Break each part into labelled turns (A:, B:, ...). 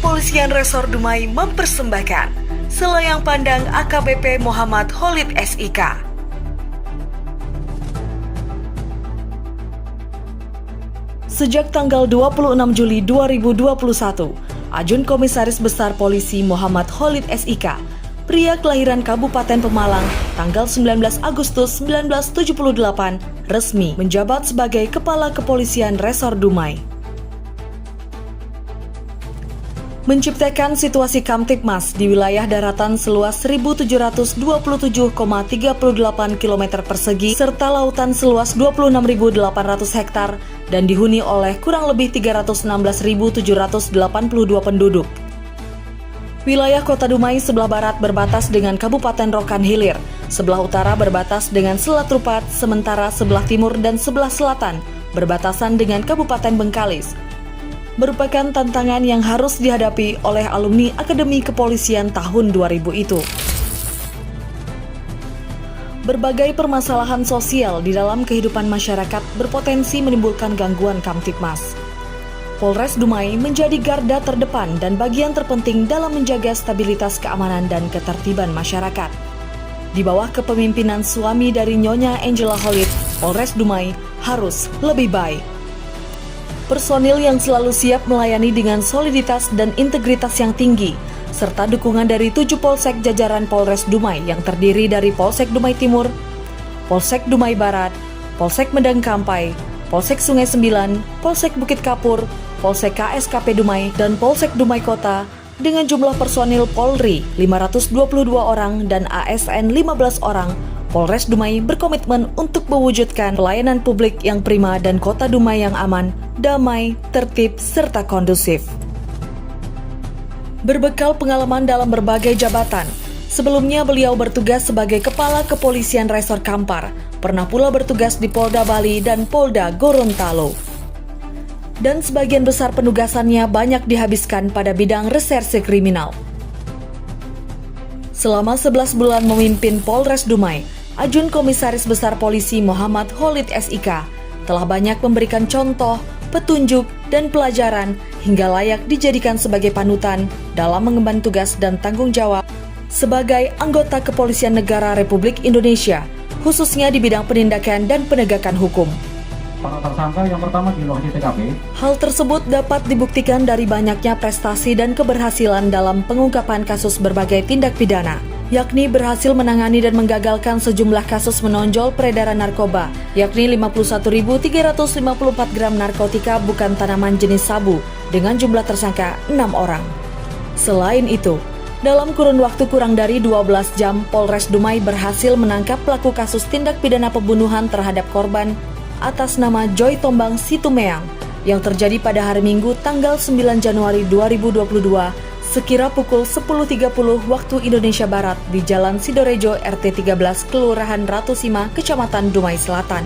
A: Kepolisian Resor Dumai mempersembahkan Selayang Pandang AKBP Muhammad Khalid SIK. Sejak tanggal 26 Juli 2021, Ajun Komisaris Besar Polisi Muhammad Khalid SIK, pria kelahiran Kabupaten Pemalang, tanggal 19 Agustus 1978, resmi menjabat sebagai Kepala Kepolisian Resor Dumai. Menciptakan situasi Kamtibmas di wilayah daratan seluas 1.727,38 km persegi serta lautan seluas 26.800 hektar dan dihuni oleh kurang lebih 316.782 penduduk. Wilayah Kota Dumai sebelah barat berbatas dengan Kabupaten Rokan Hilir, sebelah utara berbatas dengan Selat Rupat, sementara sebelah timur dan sebelah selatan berbatasan dengan Kabupaten Bengkalis. Merupakan tantangan yang harus dihadapi oleh alumni Akademi Kepolisian tahun 2000 itu. Berbagai permasalahan sosial di dalam kehidupan masyarakat berpotensi menimbulkan gangguan Kamtibmas. Polres Dumai menjadi garda terdepan dan bagian terpenting dalam menjaga stabilitas keamanan dan ketertiban masyarakat. Di bawah kepemimpinan suami dari Nyonya Angela Khalid, Polres Dumai harus lebih baik. Personil yang selalu siap melayani dengan soliditas dan integritas yang tinggi, serta dukungan dari 7 Polsek jajaran Polres Dumai yang terdiri dari Polsek Dumai Timur, Polsek Dumai Barat, Polsek Medang Kampai, Polsek Sungai Sembilan, Polsek Bukit Kapur, Polsek KSKP Dumai, dan Polsek Dumai Kota dengan jumlah personil Polri 522 orang dan ASN 15 orang. Polres Dumai berkomitmen untuk mewujudkan pelayanan publik yang prima dan kota Dumai yang aman, damai, tertib, serta kondusif. Berbekal pengalaman dalam berbagai jabatan, sebelumnya beliau bertugas sebagai Kepala Kepolisian Resor Kampar, pernah pula bertugas di Polda Bali dan Polda Gorontalo. Dan sebagian besar penugasannya banyak dihabiskan pada bidang reserse kriminal. Selama 11 bulan memimpin Polres Dumai, Ajun Komisaris Besar Polisi Muhammad Khalid SIK telah banyak memberikan contoh, petunjuk, dan pelajaran hingga layak dijadikan sebagai panutan dalam mengemban tugas dan tanggung jawab sebagai anggota Kepolisian Negara Republik Indonesia, khususnya di bidang penindakan dan penegakan hukum.
B: Para tersangka yang pertama di lokasi TKP.
A: Hal tersebut dapat dibuktikan dari banyaknya prestasi dan keberhasilan dalam pengungkapan kasus berbagai tindak pidana, yakni berhasil menangani dan menggagalkan sejumlah kasus menonjol peredaran narkoba, yakni 51.354 gram narkotika bukan tanaman jenis sabu dengan jumlah tersangka 6 orang. Selain itu, dalam kurun waktu kurang dari 12 jam, Polres Dumai berhasil menangkap pelaku kasus tindak pidana pembunuhan terhadap korban atas nama Joy Tombang Situmeang yang terjadi pada hari Minggu tanggal 9 Januari 2022 sekira pukul 10.30 waktu Indonesia Barat di Jalan Sidorejo RT 13 Kelurahan Ratusima, Kecamatan Dumai Selatan.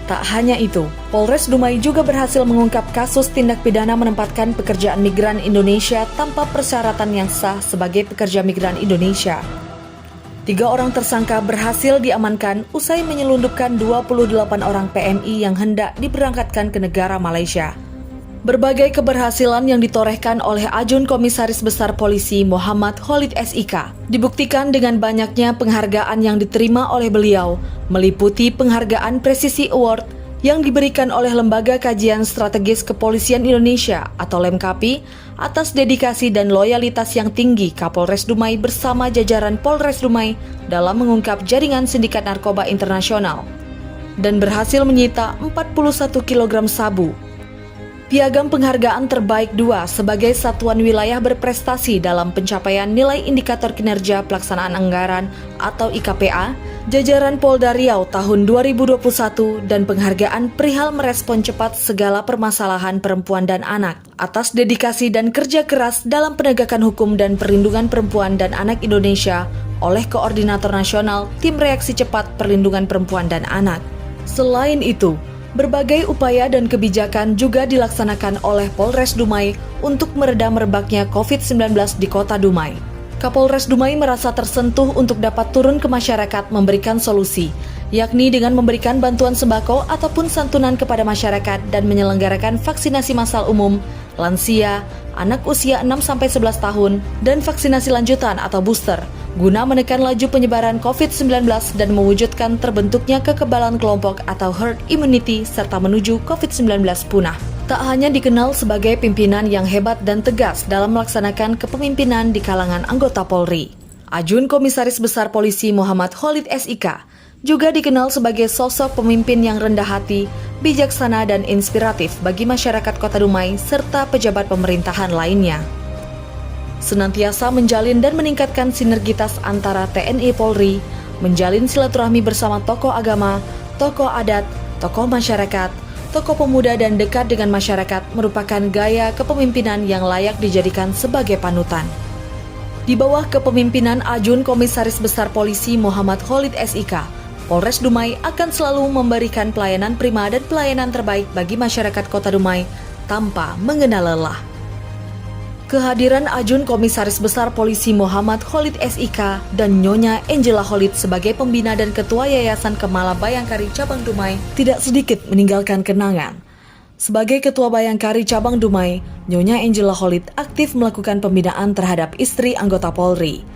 A: Tak hanya itu, Polres Dumai juga berhasil mengungkap kasus tindak pidana menempatkan pekerjaan migran Indonesia tanpa persyaratan yang sah sebagai pekerja migran Indonesia. 3 orang tersangka berhasil diamankan usai menyelundupkan 28 orang PMI yang hendak diberangkatkan ke negara Malaysia. Berbagai keberhasilan yang ditorehkan oleh Ajun Komisaris Besar Polisi Muhammad Khalid SIK dibuktikan dengan banyaknya penghargaan yang diterima oleh beliau, meliputi penghargaan Presisi Award yang diberikan oleh Lembaga Kajian Strategis Kepolisian Indonesia atau LEMKAPI atas dedikasi dan loyalitas yang tinggi Kapolres Dumai bersama jajaran Polres Dumai dalam mengungkap jaringan sindikat narkoba internasional dan berhasil menyita 41 kg sabu. Piagam Penghargaan Terbaik 2 sebagai Satuan Wilayah Berprestasi dalam Pencapaian Nilai Indikator Kinerja Pelaksanaan Anggaran atau IKPA, jajaran Polda Riau tahun 2021 dan penghargaan perihal merespon cepat segala permasalahan perempuan dan anak atas dedikasi dan kerja keras dalam penegakan hukum dan perlindungan perempuan dan anak Indonesia oleh Koordinator Nasional Tim Reaksi Cepat Perlindungan Perempuan dan Anak. Selain itu, berbagai upaya dan kebijakan juga dilaksanakan oleh Polres Dumai untuk meredam merebaknya COVID-19 di Kota Dumai. Kapolres Dumai merasa tersentuh untuk dapat turun ke masyarakat memberikan solusi, yakni dengan memberikan bantuan sembako ataupun santunan kepada masyarakat dan menyelenggarakan vaksinasi massal umum lansia, anak usia 6-11 tahun, dan vaksinasi lanjutan atau booster guna menekan laju penyebaran COVID-19 dan mewujudkan terbentuknya kekebalan kelompok atau herd immunity serta menuju COVID-19 punah. Tak hanya dikenal sebagai pimpinan yang hebat dan tegas dalam melaksanakan kepemimpinan di kalangan anggota Polri, Ajun Komisaris Besar Polisi Muhammad Khalid SIK juga dikenal sebagai sosok pemimpin yang rendah hati, bijaksana dan inspiratif bagi masyarakat Kota Dumai serta pejabat pemerintahan lainnya. Senantiasa menjalin dan meningkatkan sinergitas antara TNI Polri, menjalin silaturahmi bersama tokoh agama, tokoh adat, tokoh masyarakat, tokoh pemuda dan dekat dengan masyarakat merupakan gaya kepemimpinan yang layak dijadikan sebagai panutan. Di bawah kepemimpinan Ajun Komisaris Besar Polisi Muhammad Khalid SIK, Polres Dumai akan selalu memberikan pelayanan prima dan pelayanan terbaik bagi masyarakat Kota Dumai tanpa mengenal lelah. Kehadiran Ajun Komisaris Besar Polisi Muhammad Khalid SIK dan Nyonya Angela Khalid sebagai pembina dan Ketua Yayasan Kemala Bayangkari Cabang Dumai tidak sedikit meninggalkan kenangan. Sebagai Ketua Bayangkari Cabang Dumai, Nyonya Angela Khalid aktif melakukan pembinaan terhadap istri anggota Polri.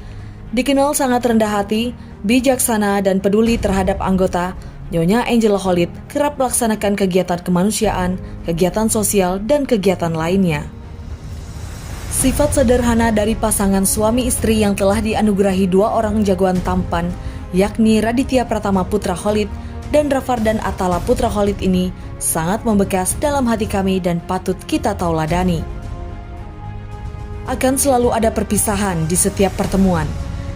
A: Dikenal sangat rendah hati, bijaksana dan peduli terhadap anggota, Nyonya Angela Khalid kerap melaksanakan kegiatan kemanusiaan, kegiatan sosial, dan kegiatan lainnya. Sifat sederhana dari pasangan suami istri yang telah dianugerahi 2 orang jagoan tampan, yakni Raditya Pratama Putra Khalid dan Rafardan Atala Putra Khalid ini sangat membekas dalam hati kami dan patut kita tauladani. Akan selalu ada perpisahan di setiap pertemuan.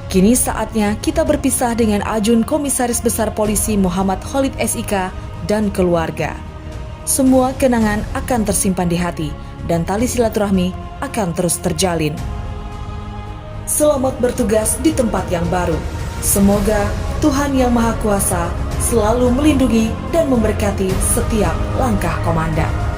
A: Kini saatnya kita berpisah dengan Ajun Komisaris Besar Polisi Muhammad Khalid SIK dan keluarga. Semua kenangan akan tersimpan di hati dan tali silaturahmi akan terus terjalin. Selamat bertugas di tempat yang baru. Semoga Tuhan Yang Maha Kuasa selalu melindungi dan memberkati setiap langkah komandan.